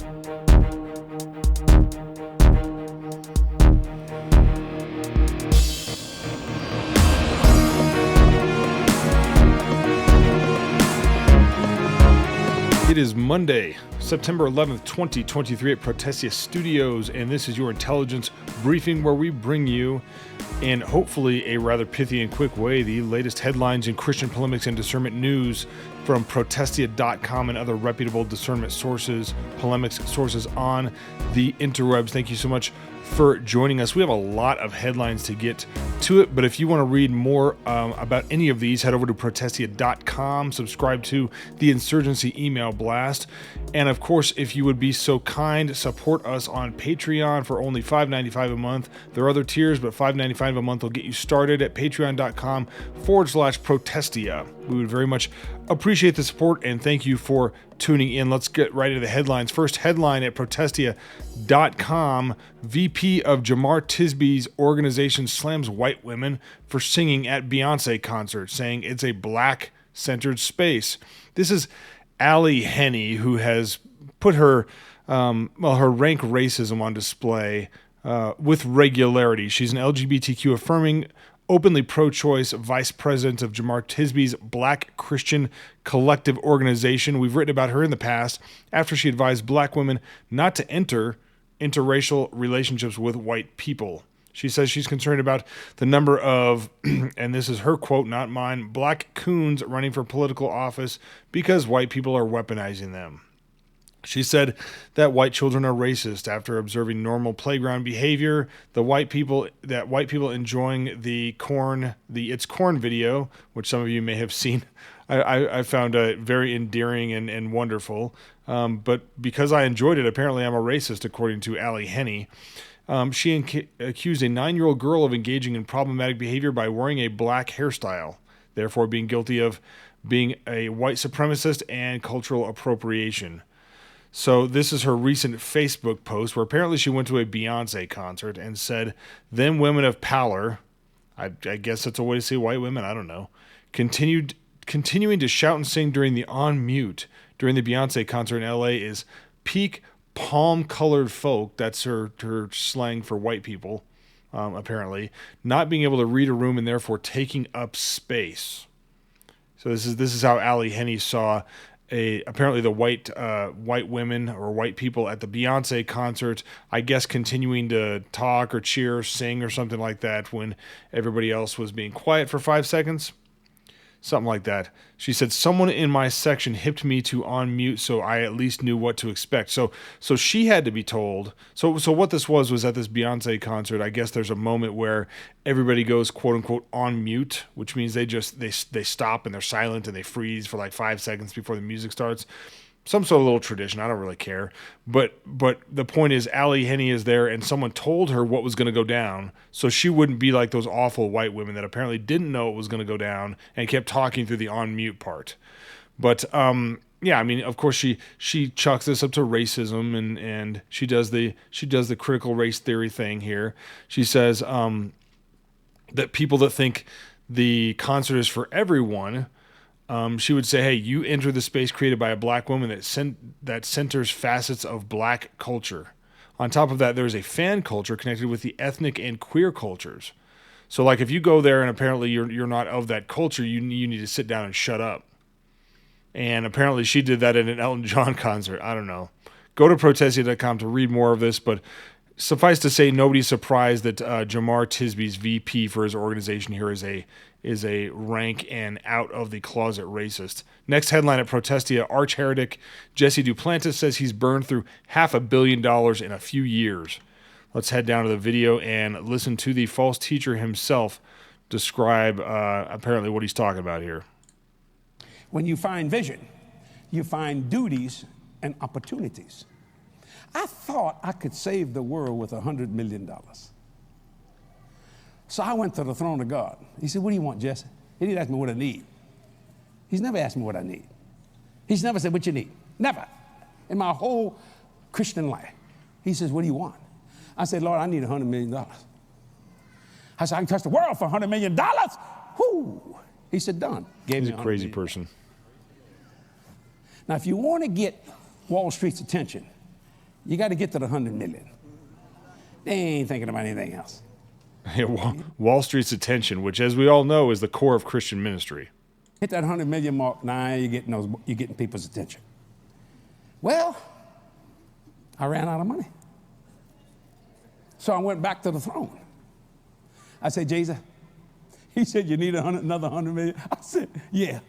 It is Monday, September 11th, 2023 at Protestia Studios, and this is your intelligence briefing where we bring you, in hopefully a rather pithy and quick way, the latest headlines in Christian polemics and discernment news from Protestia.com and other reputable discernment sources, polemics sources on the interwebs. Thank you so much for joining us. We have a lot of headlines to get to it, but if you want to read more about any of these, head over to Protestia.com, subscribe to the Insurgency email blast, and of course, if you would be so kind, support us on Patreon for only $5.95 a month. There are other tiers, but $5.95 a month will get you started at patreon.com/Protestia. We would very much appreciate the support, and thank you for tuning in. Let's get right into the headlines. First headline at Protestia.com, VP of Jemar Tisby's organization slams white women for singing at Beyonce concert, saying it's a black-centered space. This is Henny, who has put her rank racism on display with regularity. She's an LGBTQ affirming, openly pro-choice vice president of Jemar Tisby's Black Christian Collective organization. We've written about her in the past after she advised black women not to enter interracial relationships with white people. She says she's concerned about the number of, and this is her quote, not mine, black coons running for political office because white people are weaponizing them. She said that white children are racist after observing normal playground behavior. White people enjoying the It's Corn video, which some of you may have seen, I found very endearing and wonderful. But because I enjoyed it, apparently I'm a racist, according to Henny. She accused a 9-year-old girl of engaging in problematic behavior by wearing a black hairstyle, therefore being guilty of being a white supremacist and cultural appropriation. So this is her recent Facebook post where apparently she went to a Beyonce concert and said, "Them women of power," I guess that's a way to say white women, I don't know, continuing to shout and sing during the on mute during the Beyonce concert in LA is peak palm-colored folk. That's her slang for white people, apparently, not being able to read a room and therefore taking up space. So this is how Henny saw apparently the white women or white people at the Beyonce concert, I guess continuing to talk or cheer or sing or something like that when everybody else was being quiet for 5 seconds. Something like that. She said, "Someone in my section hipped me to on mute, so I at least knew what to expect." So she had to be told. So what this was at this Beyonce concert, I guess there's a moment where everybody goes quote unquote on mute, which means they stop and they're silent and they freeze for like 5 seconds before the music starts. Some sort of little tradition. I don't really care. But the point is, Henny is there, and someone told her what was going to go down, so she wouldn't be like those awful white women that apparently didn't know it was going to go down and kept talking through the on mute part. But yeah, I mean, of course, she chalks this up to racism, and she does the critical race theory thing here. She says that people that think the concert is for everyone. She would say, "Hey, you enter the space created by a black woman that centers facets of black culture. On top of that, there's a fan culture connected with the ethnic and queer cultures. So, like, if you go there and apparently you're not of that culture, you need to sit down and shut up." And apparently she did that at an Elton John concert. I don't know. Go to Protestia.com to read more of this, but suffice to say, nobody's surprised that Jemar Tisby's VP for his organization here is a rank and out of the closet racist. Next headline at Protestia, arch heretic Jesse Duplantis says he's burned through $500 million in a few years. Let's head down to the video and listen to the false teacher himself describe apparently what he's talking about here. When you find vision, you find duties and opportunities. I thought I could save the world with $100 million. So I went to the throne of God. He said, "What do you want, Jesse?" He didn't ask me what I need. He's never asked me what I need. He's never said, "What you need?" Never. In my whole Christian life. He says, "What do you want?" I said, "Lord, I need $100 million. I said, "I can touch the world for $100 million. Whoo!" He said, "Done." He's a crazy person. Now, if you want to get Wall Street's attention, You got to get to the 100 million. They ain't thinking about anything else. Yeah, Wall Street's attention, which, as we all know, is the core of Christian ministry. Hit that 100 million mark, now you're getting people's attention. Well, I ran out of money. So I went back to the throne. I said, Jesus, he said, you need another 100 million? I said, yeah.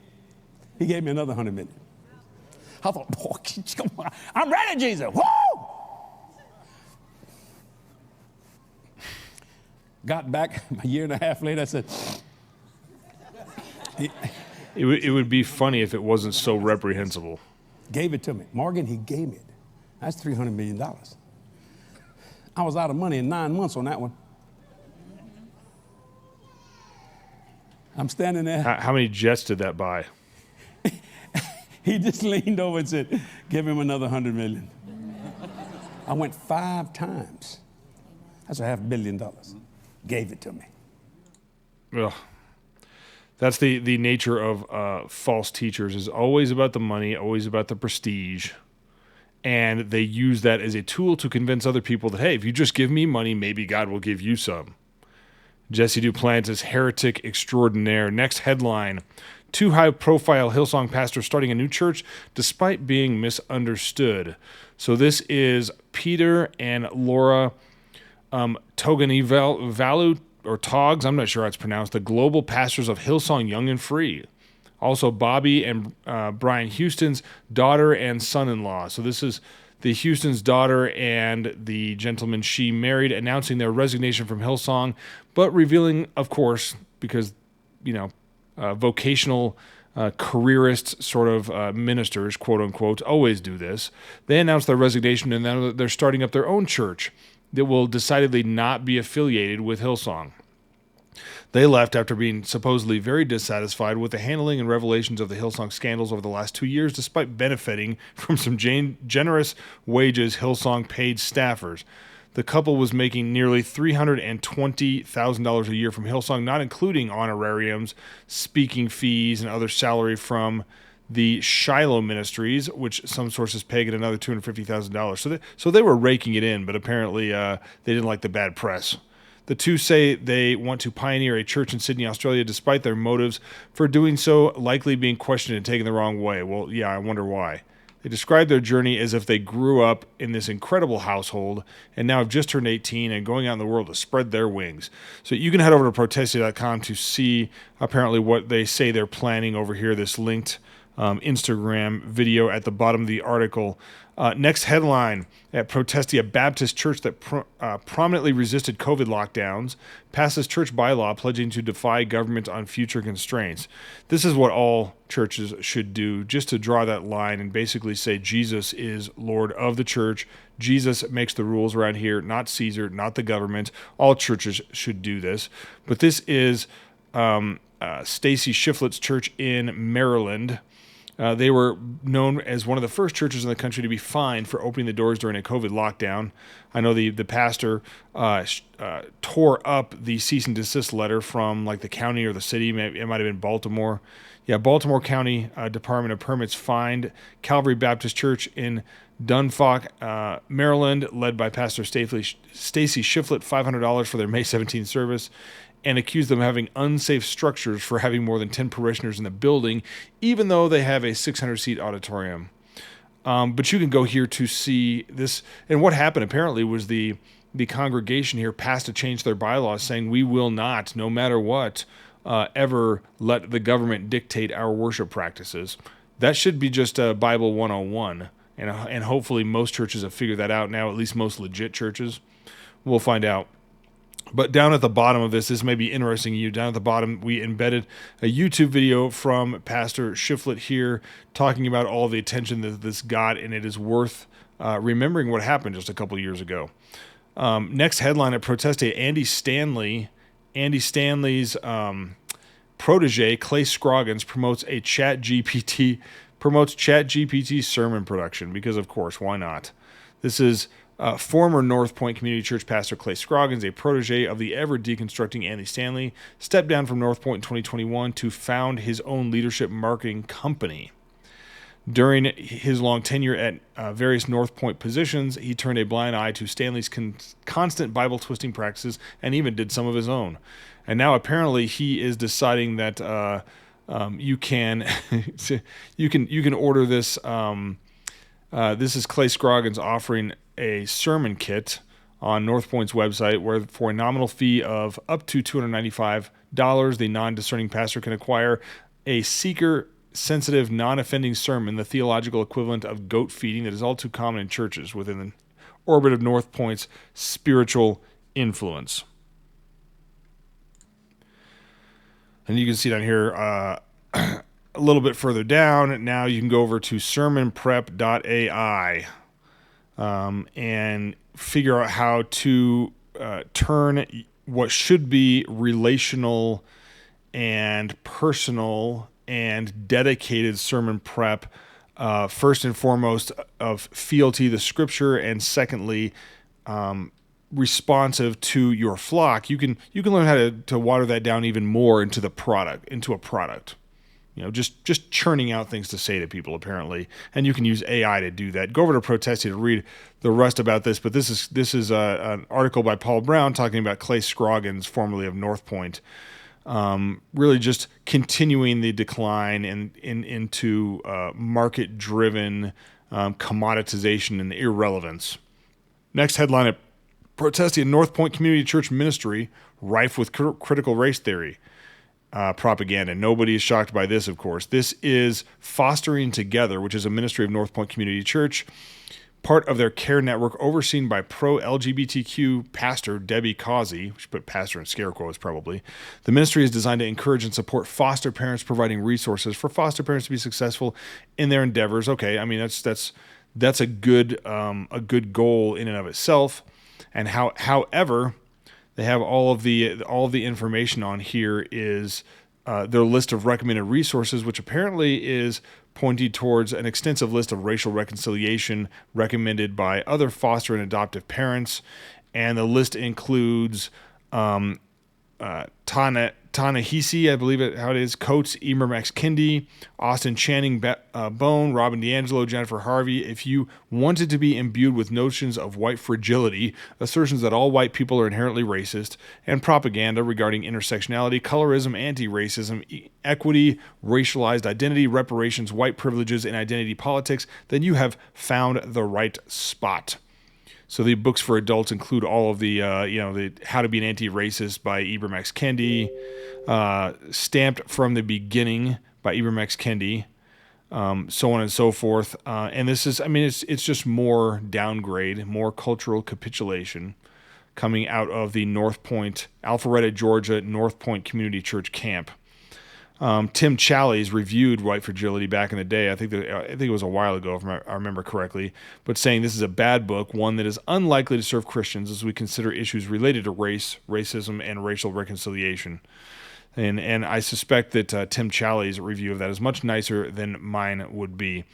He gave me another 100 million. I thought, boy, come on. I'm ready, Jesus. Woo! Got back a year and a half later, I said, It would be funny if it wasn't so reprehensible. Gave it to me. Morgan, he gave me it. That's $300 million. I was out of money in 9 months on that one. I'm standing there. How many jets did that buy? He just leaned over and said, give him another 100 million. I went 5 times. That's $500 million. Gave it to me. Ugh. That's the nature of false teachers, is always about the money, always about the prestige. And they use that as a tool to convince other people that, hey, if you just give me money, maybe God will give you some. Jesse Duplantis, heretic extraordinaire. Next headline, 2 high-profile Hillsong pastors starting a new church despite being misunderstood. So this is Peter and Laura Toganivalu, or Togs, I'm not sure how it's pronounced, the global pastors of Hillsong Young and Free. Also Bobby and Brian Houston's daughter and son-in-law. So this is the Houston's daughter and the gentleman she married announcing their resignation from Hillsong, but revealing, of course, because, vocational careerist sort of ministers, quote unquote, always do this. They announced their resignation, and then they're starting up their own church that will decidedly not be affiliated with Hillsong. They left after being supposedly very dissatisfied with the handling and revelations of the Hillsong scandals over the last 2 years, despite benefiting from some generous wages Hillsong paid staffers. The couple was making nearly $320,000 a year from Hillsong, not including honorariums, speaking fees, and other salary from the Shiloh Ministries, which some sources peg at another $250,000. So they were raking it in, but apparently they didn't like the bad press. The two say they want to pioneer a church in Sydney, Australia, despite their motives for doing so likely being questioned and taken the wrong way. Well, yeah, I wonder why. They describe their journey as if they grew up in this incredible household and now have just turned 18 and going out in the world to spread their wings. So you can head over to protestia.com to see apparently what they say they're planning over here, this linked Instagram video at the bottom of the article. Next headline, at Protestia Baptist Church that prominently resisted COVID lockdowns, passes church bylaw pledging to defy government on future constraints. This is what all churches should do, just to draw that line and basically say Jesus is Lord of the church. Jesus makes the rules around here, not Caesar, not the government. All churches should do this. But this is Stacy Shiflett's church in Maryland. They were known as one of the first churches in the country to be fined for opening the doors during a COVID lockdown. I know the pastor tore up the cease and desist letter from like the county or the city. It might have been Baltimore. Yeah, Baltimore County Department of Permits fined Calvary Baptist Church in Dunfock, Maryland, led by Pastor Stacy Shiflett, $500 for their May 17th service, and accused them of having unsafe structures for having more than 10 parishioners in the building, even though they have a 600-seat auditorium. But you can go here to see this. And what happened apparently was the congregation here passed to change their bylaws, saying we will not, no matter what, ever let the government dictate our worship practices. That should be just a Bible 101. And hopefully most churches have figured that out now, at least most legit churches. We'll find out. But down at the bottom of this may be interesting to you. Down at the bottom, we embedded a YouTube video from Pastor Shiflett here talking about all the attention that this got, and it is worth remembering what happened just a couple of years ago. Next headline at Protestia, Andy Stanley's protege, Clay Scruggs, promotes ChatGPT sermon production because, of course, why not? This is former North Point Community Church pastor Clay Scruggs, a protege of the ever-deconstructing Andy Stanley, stepped down from North Point in 2021 to found his own leadership marketing company. During his long tenure at various North Point positions, he turned a blind eye to Stanley's constant Bible twisting practices and even did some of his own. And now apparently he is deciding that you can order this. This is Clay Scruggs offering a sermon kit on North Point's website, where for a nominal fee of up to $295, the non-discerning pastor can acquire a seeker-sensitive, non-offending sermon, the theological equivalent of goat feeding that is all too common in churches within the orbit of North Point's spiritual influence. And you can see down here a little bit further down, now you can go over to sermonprep.ai and figure out how to turn what should be relational and personal and dedicated sermon prep, first and foremost of fealty to Scripture, and secondly, responsive to your flock. You can learn how to water that down even more into a product. Just churning out things to say to people, apparently, and you can use AI to do that. Go over to Protestia to read the rest about this, but this is an article by Paul Brown talking about Clay Scruggs, formerly of North Point, really just continuing the decline into market-driven commoditization and irrelevance. Next headline at Protestia: North Point Community Church Ministry rife with critical race theory. Propaganda. Nobody is shocked by this, of course. This is Fostering Together, which is a ministry of North Point Community Church, part of their care network overseen by pro-LGBTQ pastor Debbie Causey. We should put pastor in scare quotes, probably. The ministry is designed to encourage and support foster parents, providing resources for foster parents to be successful in their endeavors. Okay, I mean that's a good goal in and of itself. And however, they have all of the information on here is their list of recommended resources, which apparently is pointing towards an extensive list of racial reconciliation recommended by other foster and adoptive parents, and the list includes Ta-Nehisi, I believe how it is, Coates, Ibram X. Kendi, Austin Channing Bone, Robin DiAngelo, Jennifer Harvey. If you wanted to be imbued with notions of white fragility, assertions that all white people are inherently racist, and propaganda regarding intersectionality, colorism, anti-racism, equity, racialized identity, reparations, white privileges, and identity politics, then you have found the right spot. So the books for adults include all of the How to Be an Anti-Racist by Ibram X. Kendi, Stamped from the Beginning by Ibram X. Kendi, so on and so forth. And this is, it's just more downgrade, more cultural capitulation coming out of the North Point, Alpharetta, Georgia, North Point Community Church camp. Tim Challies reviewed White Fragility back in the day. I think it was a while ago, if I remember correctly, but saying this is a bad book, one that is unlikely to serve Christians as we consider issues related to race, racism, and racial reconciliation. And I suspect that Tim Challies' review of that is much nicer than mine would be.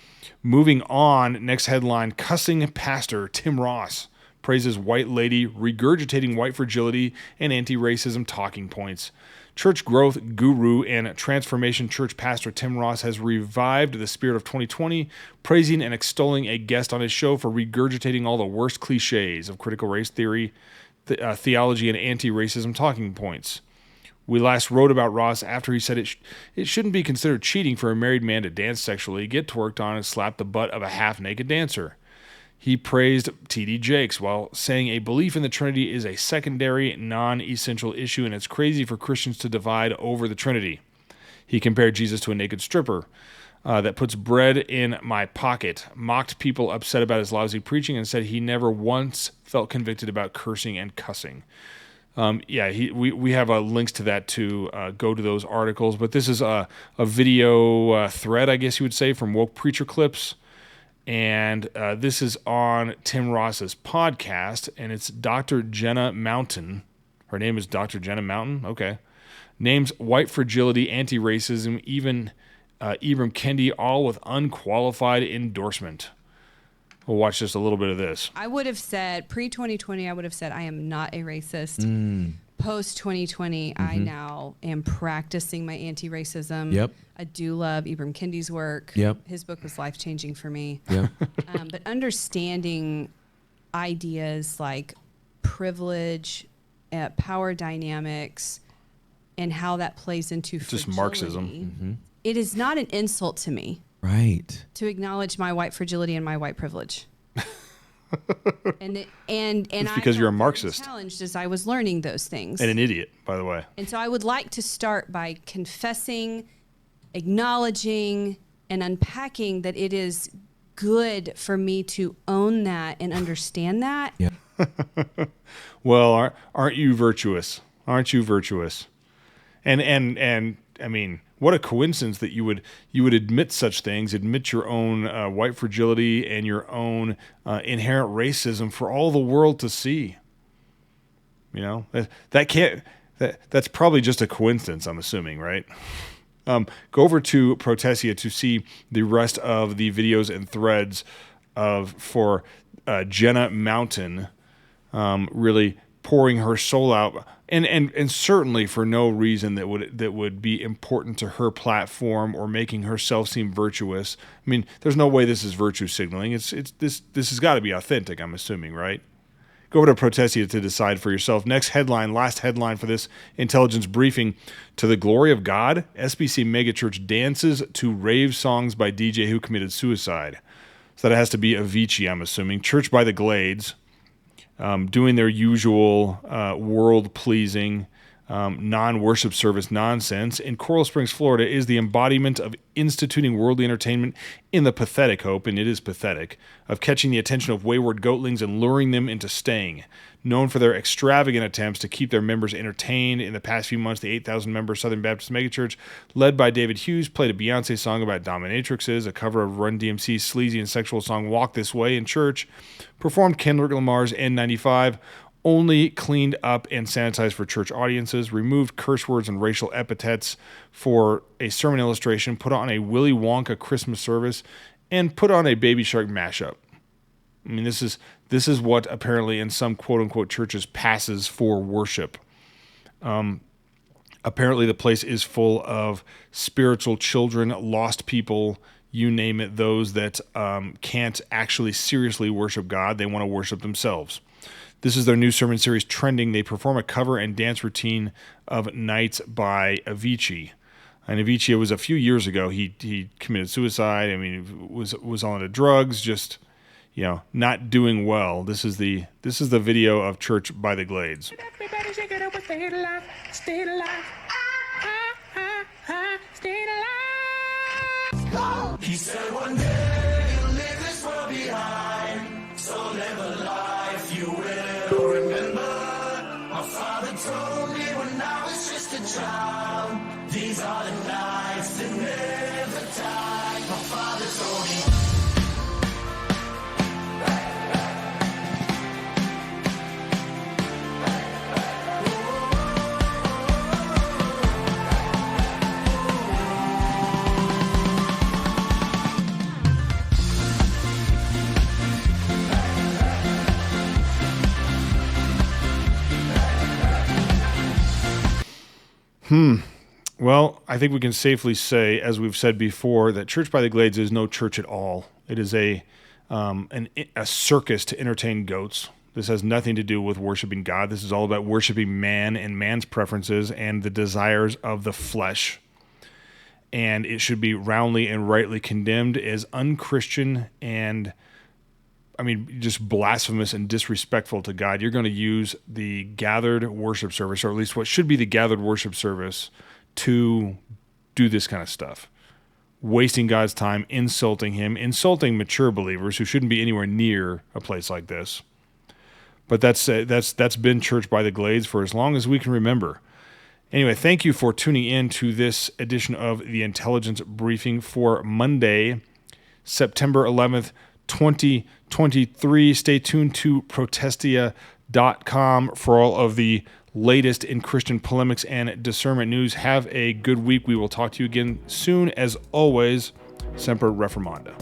Moving on, next headline: Cussing Pastor Tim Ross praises white lady regurgitating white fragility and anti-racism talking points. Church growth guru and transformation church pastor Tim Ross has revived the spirit of 2020, praising and extolling a guest on his show for regurgitating all the worst cliches of critical race theory, theology, and anti-racism talking points. We last wrote about Ross after he said it shouldn't be considered cheating for a married man to dance sexually, get twerked on, and slap the butt of a half-naked dancer. He praised T.D. Jakes while saying a belief in the Trinity is a secondary, non-essential issue, and it's crazy for Christians to divide over the Trinity. He compared Jesus to a naked stripper that puts bread in my pocket, mocked people upset about his lousy preaching, and said he never once felt convicted about cursing and cussing. We have links to that to go to those articles, but this is a video thread, I guess you would say, from Woke Preacher Clips. And this is on Tim Ross's podcast, and it's Dr. Jenna Mountain. Her name is Dr. Jenna Mountain? Okay. Names white fragility, anti-racism, even Ibram Kendi, all with unqualified endorsement. We'll watch just a little bit of this. I would have said, pre-2020, I would have said, I am not a racist. post 2020, I now am practicing my anti-racism. Yep. I do love Ibram Kendi's work. Yep. His book was life-changing for me. Yeah. But understanding ideas like privilege, power dynamics, and how that plays into Just fragility. Marxism. It is not an insult to me Right. to acknowledge my white fragility and my white privilege. and It's I because you're a felt very Marxist. challenged as I was learning those things. And an idiot, by the way. And so I would like to start by confessing, acknowledging, and unpacking that it is good for me to own that and understand that. Yeah. Well, aren't you virtuous? Aren't you virtuous? And I mean, what a coincidence that you would admit such things, admit your own white fragility and your own inherent racism for all the world to see. You know, that's probably just a coincidence, I'm assuming, right? Go over to Protestia to see the rest of the videos and threads for Jenna Mountain, really pouring her soul out, and certainly for no reason that would be important to her platform or making herself seem virtuous. I mean, there's no way this is virtue signaling. This has got to be authentic, I'm assuming, right? Go over to Protestia to decide for yourself. Next headline, last headline for this intelligence briefing. To the glory of God, SBC Megachurch dances to rave songs by DJ who committed suicide. So that has to be Avicii, I'm assuming. Church by the Glades, doing their usual world-pleasing, non-worship service nonsense in Coral Springs, Florida, is the embodiment of instituting worldly entertainment in the pathetic hope, and it is pathetic, of catching the attention of wayward goatlings and luring them into staying. Known for their extravagant attempts to keep their members entertained, in the past few months, the 8,000-member Southern Baptist Megachurch, led by David Hughes, played a Beyonce song about dominatrixes, a cover of Run DMC's sleazy and sexual song Walk This Way in church, performed Kendrick Lamar's N95, only cleaned up and sanitized for church audiences, removed curse words and racial epithets for a sermon illustration, put on a Willy Wonka Christmas service, and put on a Baby Shark mashup. I mean, this is what apparently in some quote-unquote churches passes for worship. Apparently the place is full of spiritual children, lost people, you name it, those that can't actually seriously worship God. They want to worship themselves. This is their new sermon series, Trending. They perform a cover and dance routine of Nights by Avicii. And Avicii, it was a few years ago, he committed suicide. I mean, was on the drugs, just, not doing well. This is the video of Church by the Glades. Everybody shake it up with stay alive, stay alive. Stay alive. He said one day you'll leave this world behind, so live a life you will remember. My father told me when I was just a child, these are the nights that never die. My father told me. Well, I think we can safely say, as we've said before, that Church by the Glades is no church at all. It is a circus to entertain goats. This has nothing to do with worshiping God. This is all about worshiping man and man's preferences and the desires of the flesh. And it should be roundly and rightly condemned as unchristian and, just blasphemous and disrespectful to God. You're going to use the gathered worship service, or at least what should be the gathered worship service, to do this kind of stuff. Wasting God's time, insulting him, insulting mature believers who shouldn't be anywhere near a place like this. But that's been Church by the Glades for as long as we can remember. Anyway, thank you for tuning in to this edition of the Intelligence Briefing for Monday, September 11th, 2023. Stay tuned to Protestia.com for all of the latest in Christian polemics and discernment news. Have a good week. We will talk to you again soon. As always, Semper Reformanda.